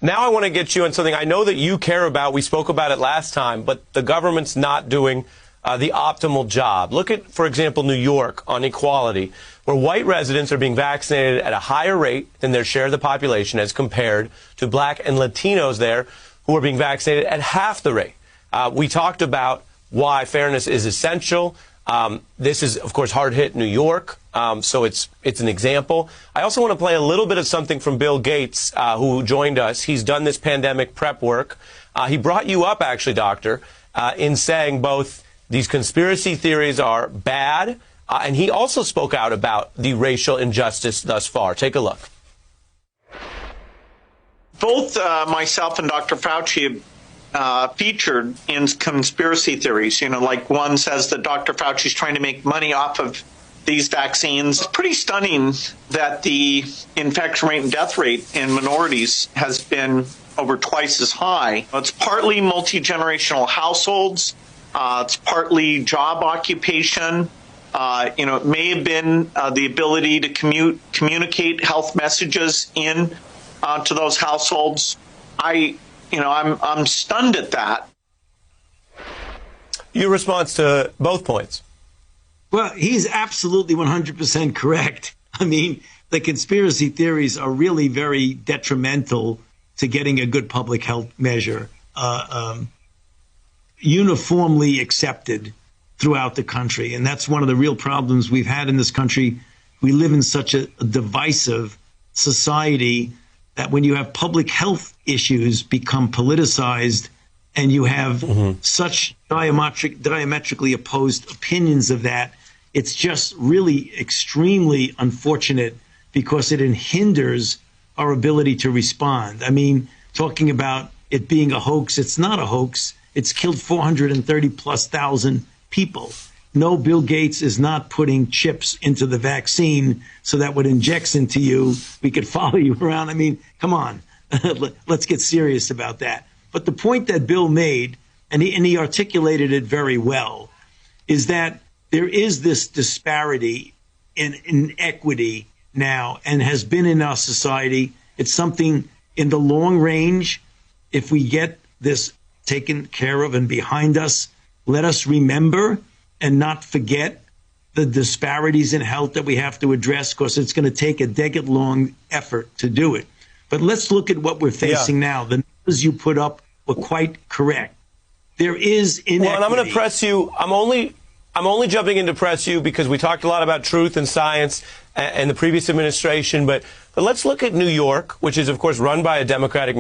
Now I want to get you on something I know that you care about. We spoke about it last time, but the government's not doing the optimal job. Look at, for example, New York on equality, where white residents are being vaccinated at a higher rate than their share of the population as compared to black and Latinos there who are being vaccinated at half the rate. We talked about why fairness is essential. This is, of course, hard-hit New York, so it's an example. I also want to play a little bit of something from Bill Gates, who joined us. He's done this pandemic prep work. He brought you up, actually, Doctor, in saying both these conspiracy theories are bad, and he also spoke out about the racial injustice thus far. Take a look. Both myself and Dr. Fauci featured in conspiracy theories. You know, like one says that Dr. Fauci's trying to make money off of these vaccines. It's pretty stunning that the infection rate and death rate in minorities has been over twice as high. It's partly multi-generational households. It's partly job occupation. It may have been the ability to communicate health messages in to those households. I'm stunned at that. Your response to both points? Well, he's absolutely 100% correct. I mean, the conspiracy theories are really very detrimental to getting a good public health measure uniformly accepted throughout the country. And that's one of the real problems we've had in this country. We live in such a divisive society that when you have public health issues become politicized and you have such diametrically opposed opinions of that, it's just really extremely unfortunate because it hinders our ability to respond. I mean, talking about it being a hoax, it's not a hoax. It's killed 430,000+ people. No, Bill Gates is not putting chips into the vaccine so that when it injects into you, we could follow you around. I mean, come on, let's get serious about that. But the point that Bill made, and he articulated it very well, is that there is this disparity in inequity now and has been in our society. It's something in the long range, if we get this taken care of and behind us, let us remember and not forget the disparities in health that we have to address, because it's going to take a decade-long effort to do it. But let's look at what we're facing now. The numbers you put up were quite correct. There is inequity. Well, and I'm going to press you. I'm only jumping in to press you because we talked a lot about truth and science and the previous administration. But let's look at New York, which is, of course, run by a Democratic